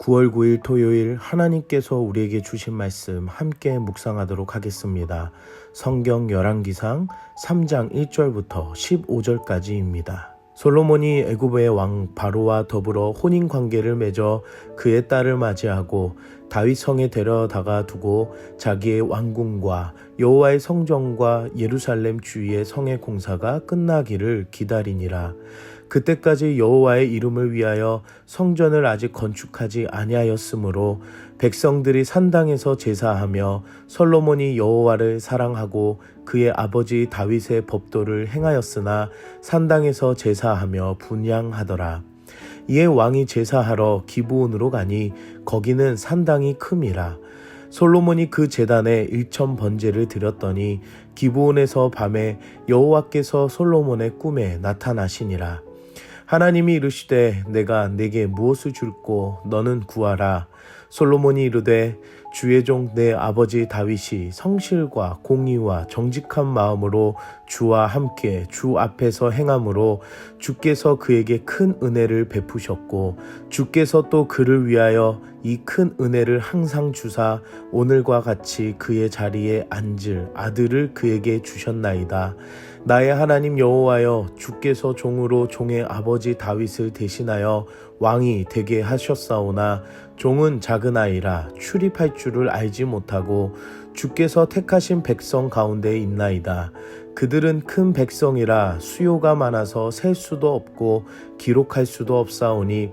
9월 9일 토요일 하나님께서 우리에게 주신 말씀 함께 묵상하도록 하겠습니다. 성경 열왕기상 3장 1절부터 15절까지입니다. 솔로몬이 애굽의 왕 바로와 더불어 혼인 관계를 맺어 그의 딸을 맞이하고 다윗 성에 데려다가 두고 자기의 왕궁과 여호와의 성전과 예루살렘 주위의 성의 공사가 끝나기를 기다리니라. 그때까지 여호와의 이름을 위하여 성전을 아직 건축하지 아니하였으므로 백성들이 산당에서 제사하며 솔로몬이 여호와를 사랑하고 그의 아버지 다윗의 법도를 행하였으나 산당에서 제사하며 분향하더라. 이에 왕이 제사하러 기브온으로 가니 거기는 산당이 큼이라. 솔로몬이 그 제단에 1천 번제를 드렸더니 기브온에서 밤에 여호와께서 솔로몬의 꿈에 나타나시니라. 하나님이 이르시되 내가 내게 무엇을 줄꼬 너는 구하라. 솔로몬이 이르되 주의 종 내 아버지 다윗이 성실과 공의와 정직한 마음으로 주와 함께 주 앞에서 행함으로 주께서 그에게 큰 은혜를 베푸셨고 주께서 또 그를 위하여 이 큰 은혜를 항상 주사 오늘과 같이 그의 자리에 앉을 아들을 그에게 주셨나이다. 나의 하나님 여호와여, 주께서 종으로 종의 아버지 다윗을 대신하여 왕이 되게 하셨사오나 종은 작은 아이라 출입할 줄을 알지 못하고 주께서 택하신 백성 가운데 있나이다. 그들은 큰 백성이라 수요가 많아서 셀 수도 없고 기록할 수도 없사오니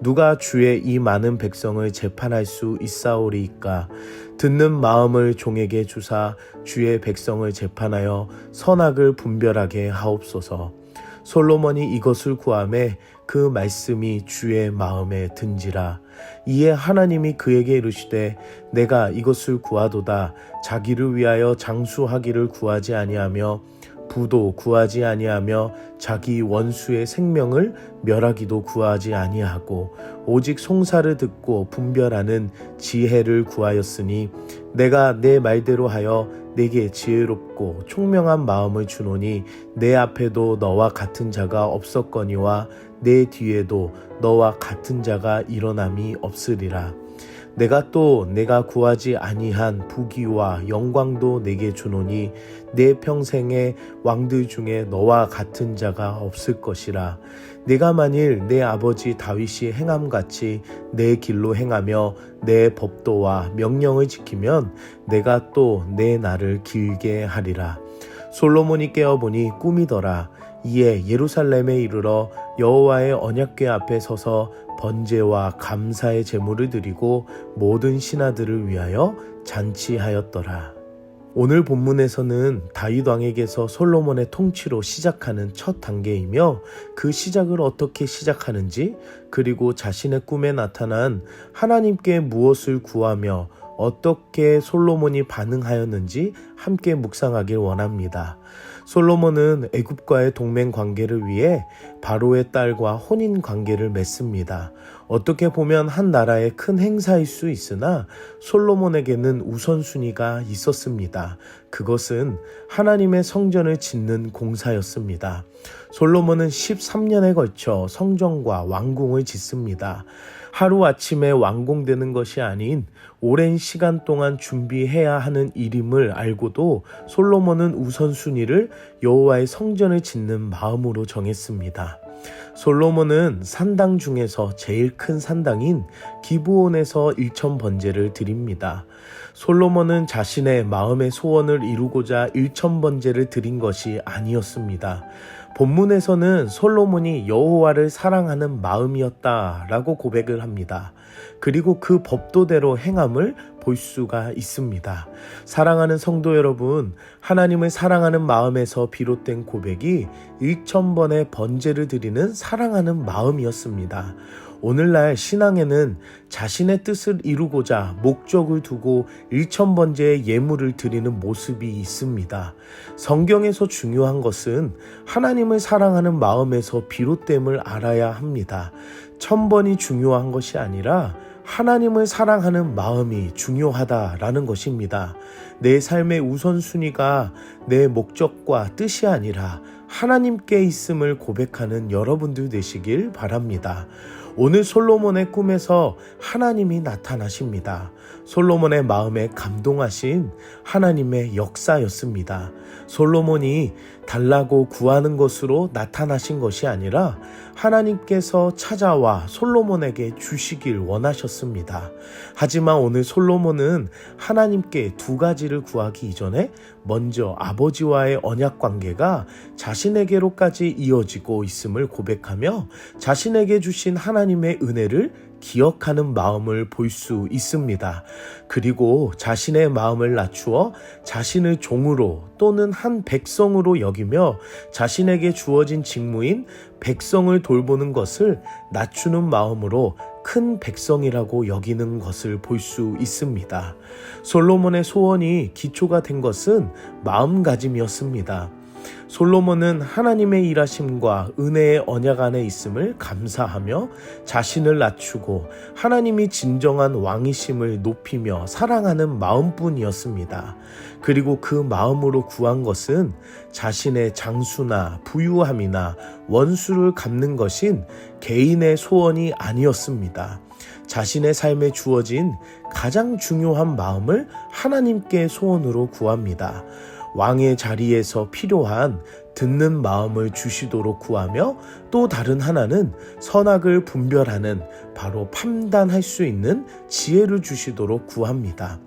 누가 주의 이 많은 백성을 재판할 수 있사오리이까. 듣는 마음을 종에게 주사 주의 백성을 재판하여 선악을 분별하게 하옵소서. 솔로몬이 이것을 구하매 그 말씀이 주의 마음에 든지라. 이에 하나님이 그에게 이르시되 내가 이것을 구하도다. 자기를 위하여 장수하기를 구하지 아니하며 부도 구하지 아니하며 자기 원수의 생명을 멸하기도 구하지 아니하고 오직 송사를 듣고 분별하는 지혜를 구하였으니 내가 내 말대로 하여 내게 지혜롭고 총명한 마음을 주노니 내 앞에도 너와 같은 자가 없었거니와 내 뒤에도 너와 같은 자가 일어남이 없으리라. 내가 구하지 아니한 부귀와 영광도 내게 주노니 내 평생에 왕들 중에 너와 같은 자가 없을 것이라. 내가 만일 내 아버지 다윗이 행함같이 내 길로 행하며 내 법도와 명령을 지키면 내가 또 내 날을 길게 하리라. 솔로몬이 깨어보니 꿈이더라. 이에 예루살렘에 이르러 여호와의 언약궤 앞에 서서 번제와 감사의 제물을 드리고 모든 신하들을 위하여 잔치하였더라. 오늘 본문에서는 다윗 왕에게서 솔로몬의 통치로 시작하는 첫 단계이며 그 시작을 어떻게 시작하는지 그리고 자신의 꿈에 나타난 하나님께 무엇을 구하며 어떻게 솔로몬이 반응하였는지 함께 묵상하길 원합니다. 솔로몬은 애굽과의 동맹 관계를 위해 바로의 딸과 혼인 관계를 맺습니다. 어떻게 보면 한 나라의 큰 행사일 수 있으나 솔로몬에게는 우선순위가 있었습니다. 그것은 하나님의 성전을 짓는 공사였습니다. 솔로몬은 13년에 걸쳐 성전과 왕궁을 짓습니다. 하루아침에 완공되는 것이 아닌 오랜 시간 동안 준비해야 하는 일임을 알고도 솔로몬은 우선순위를 여호와의 성전을 짓는 마음으로 정했습니다. 솔로몬은 산당 중에서 제일 큰 산당인 기브온에서 1천 번제를 드립니다. 솔로몬은 자신의 마음의 소원을 이루고자 1천 번제를 드린 것이 아니었습니다. 본문에서는 솔로몬이 여호와를 사랑하는 마음이었다라고 고백을 합니다. 그리고 그 법도대로 행함을 볼 수가 있습니다. 사랑하는 성도 여러분, 하나님을 사랑하는 마음에서 비롯된 고백이 1,000번의 번제를 드리는 사랑하는 마음이었습니다. 오늘날 신앙에는 자신의 뜻을 이루고자 목적을 두고 1,000번제의 예물을 드리는 모습이 있습니다. 성경에서 중요한 것은 하나님을 사랑하는 마음에서 비롯됨을 알아야 합니다. 1,000번이 중요한 것이 아니라 하나님을 사랑하는 마음이 중요하다라는 것입니다. 내 삶의 우선순위가 내 목적과 뜻이 아니라 하나님께 있음을 고백하는 여러분들 되시길 바랍니다. 오늘 솔로몬의 꿈에서 하나님이 나타나십니다. 솔로몬의 마음에 감동하신 하나님의 역사였습니다. 솔로몬이 달라고 구하는 것으로 나타나신 것이 아니라 하나님께서 찾아와 솔로몬에게 주시길 원하셨습니다. 하지만 오늘 솔로몬은 하나님께 두 가지를 구하기 이전에 먼저 아버지와의 언약 관계가 자신에게로까지 이어지고 있음을 고백하며 자신에게 주신 하나님의 은혜를 기억하는 마음을 볼 수 있습니다. 그리고 자신의 마음을 낮추어 자신을 종으로 또는 한 백성으로 여기며 자신에게 주어진 직무인 백성을 돌보는 것을 낮추는 마음으로 큰 백성이라고 여기는 것을 볼 수 있습니다. 솔로몬의 소원이 기초가 된 것은 마음가짐이었습니다. 솔로몬은 하나님의 일하심과 은혜의 언약 안에 있음을 감사하며 자신을 낮추고 하나님이 진정한 왕이심을 높이며 사랑하는 마음뿐이었습니다. 그리고 그 마음으로 구한 것은 자신의 장수나 부유함이나 원수를 갚는 것인 개인의 소원이 아니었습니다. 자신의 삶에 주어진 가장 중요한 마음을 하나님께 소원으로 구합니다. 왕의 자리에서 필요한 듣는 마음을 주시도록 구하며 또 다른 하나는 선악을 분별하는 바로 판단할 수 있는 지혜를 주시도록 구합니다.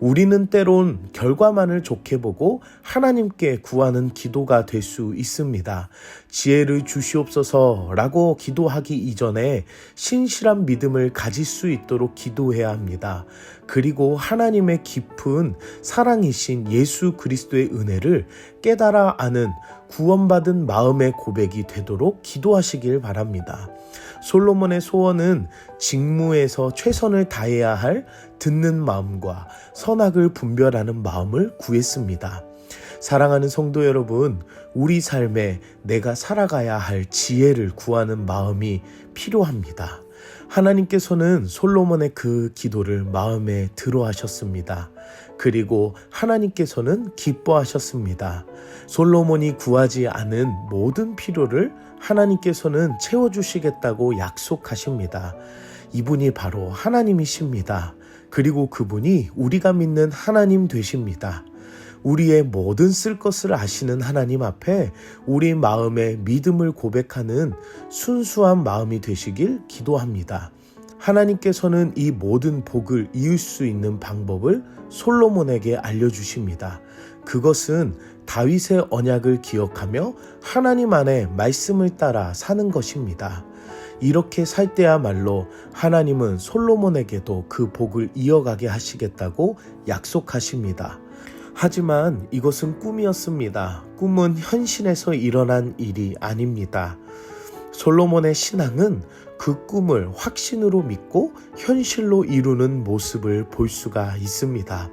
우리는 때론 결과만을 좋게 보고 하나님께 구하는 기도가 될 수 있습니다. 지혜를 주시옵소서라고 기도하기 이전에 신실한 믿음을 가질 수 있도록 기도해야 합니다. 그리고 하나님의 깊은 사랑이신 예수 그리스도의 은혜를 깨달아 아는 구원받은 마음의 고백이 되도록 기도하시길 바랍니다. 솔로몬의 소원은 직무에서 최선을 다해야 할 듣는 마음과 선악을 분별하는 마음을 구했습니다. 사랑하는 성도 여러분, 우리 삶에 내가 살아가야 할 지혜를 구하는 마음이 필요합니다. 하나님께서는 솔로몬의 그 기도를 마음에 들어 하셨습니다. 그리고 하나님께서는 기뻐하셨습니다. 솔로몬이 구하지 않은 모든 필요를 하나님께서는 채워주시겠다고 약속하십니다. 이분이 바로 하나님이십니다. 그리고 그분이 우리가 믿는 하나님 되십니다. 우리의 모든 쓸 것을 아시는 하나님 앞에 우리 마음의 믿음을 고백하는 순수한 마음이 되시길 기도합니다. 하나님께서는 이 모든 복을 이을 수 있는 방법을 솔로몬에게 알려주십니다. 그것은 다윗의 언약을 기억하며 하나님 안에 말씀을 따라 사는 것입니다. 이렇게 살 때야말로 하나님은 솔로몬에게도 그 복을 이어가게 하시겠다고 약속하십니다. 하지만 이것은 꿈이었습니다. 꿈은 현실에서 일어난 일이 아닙니다. 솔로몬의 신앙은 그 꿈을 확신으로 믿고 현실로 이루는 모습을 볼 수가 있습니다.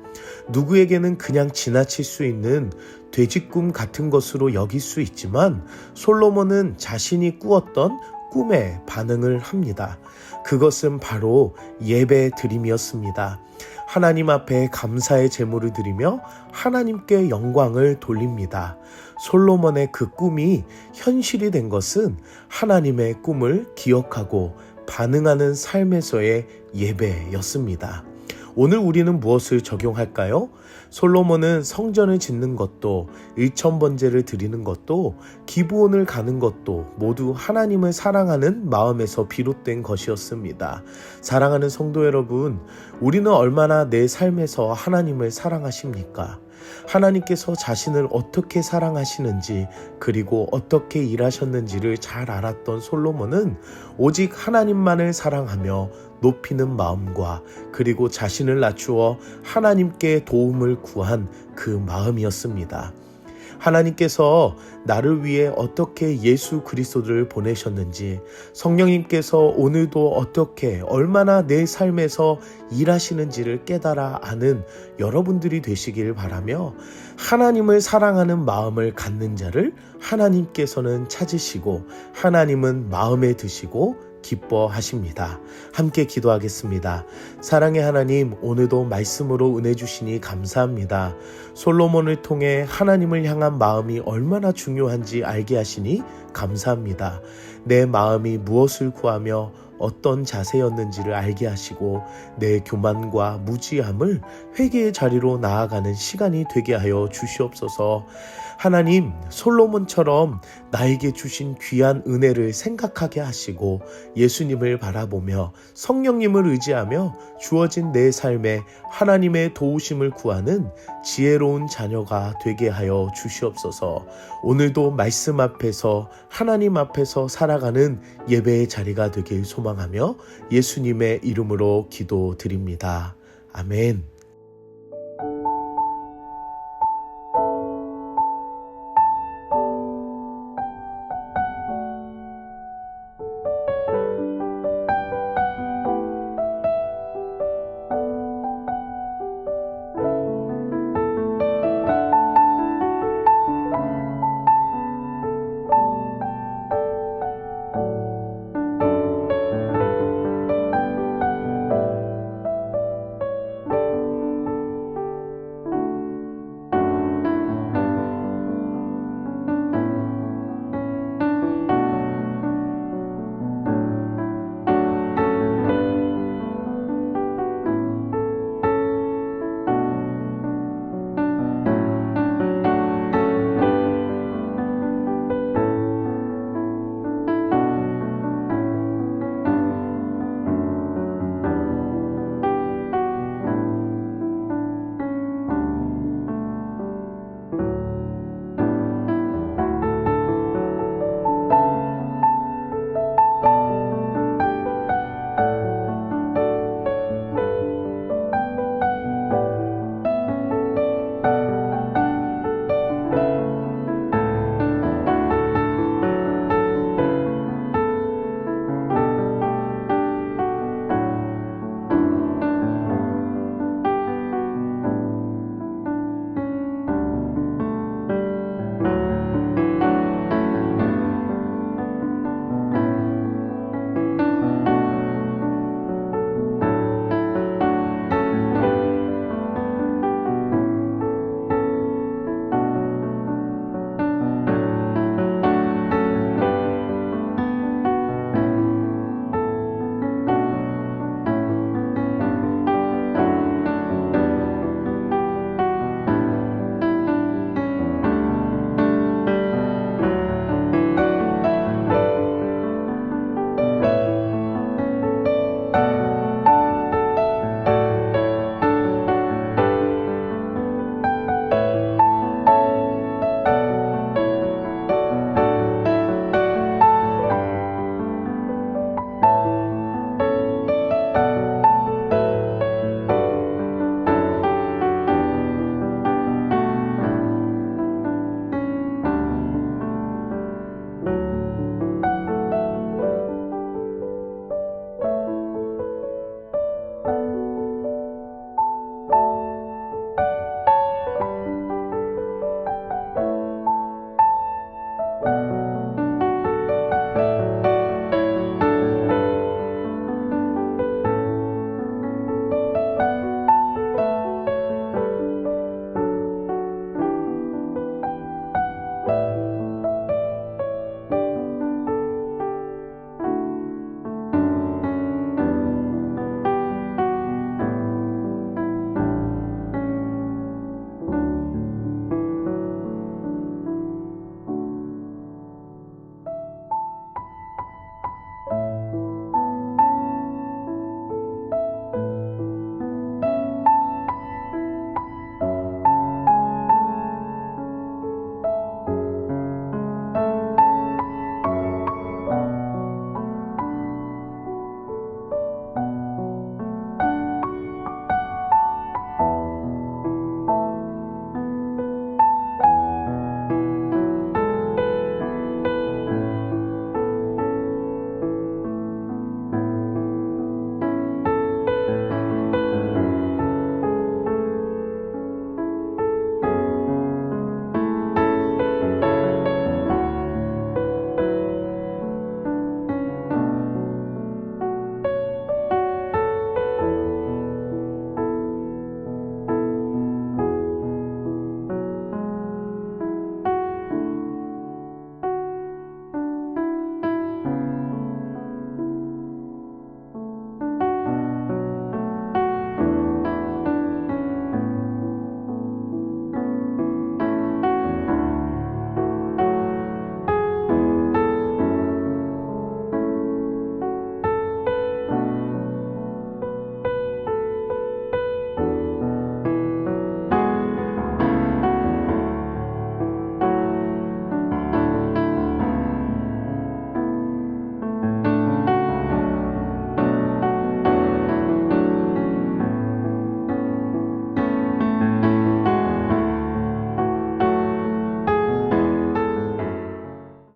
누구에게는 그냥 지나칠 수 있는 돼지꿈 같은 것으로 여길 수 있지만 솔로몬은 자신이 꾸었던 꿈에 반응을 합니다. 그것은 바로 예배 드림이었습니다. 하나님 앞에 감사의 제물을 드리며 하나님께 영광을 돌립니다. 솔로몬의 그 꿈이 현실이 된 것은 하나님의 꿈을 기억하고 반응하는 삶에서의 예배였습니다. 오늘 우리는 무엇을 적용할까요? 솔로몬은 성전을 짓는 것도 일천번제를 드리는 것도 기브온을 가는 것도 모두 하나님을 사랑하는 마음에서 비롯된 것이었습니다. 사랑하는 성도 여러분, 우리는 얼마나 내 삶에서 하나님을 사랑하십니까? 하나님께서 자신을 어떻게 사랑하시는지 그리고 어떻게 일하셨는지를 잘 알았던 솔로몬은 오직 하나님만을 사랑하며 높이는 마음과 그리고 자신을 낮추어 하나님께 도움을 구한 그 마음이었습니다. 하나님께서 나를 위해 어떻게 예수 그리스도를 보내셨는지, 성령님께서 오늘도 어떻게 얼마나 내 삶에서 일하시는지를 깨달아 아는 여러분들이 되시길 바라며, 하나님을 사랑하는 마음을 갖는 자를 하나님께서는 찾으시고 하나님은 마음에 드시고 기뻐하십니다. 함께 기도하겠습니다. 사랑의 하나님, 오늘도 말씀으로 은혜 주시니 감사합니다. 솔로몬을 통해 하나님을 향한 마음이 얼마나 중요한지 알게 하시니 감사합니다. 내 마음이 무엇을 구하며 어떤 자세였는지를 알게 하시고 내 교만과 무지함을 회개의 자리로 나아가는 시간이 되게 하여 주시옵소서. 하나님, 솔로몬처럼 나에게 주신 귀한 은혜를 생각하게 하시고 예수님을 바라보며 성령님을 의지하며 주어진 내 삶에 하나님의 도우심을 구하는 지혜로운 자녀가 되게 하여 주시옵소서. 오늘도 말씀 앞에서 하나님 앞에서 살아가는 예배의 자리가 되길 소망하며 예수님의 이름으로 기도드립니다. 아멘.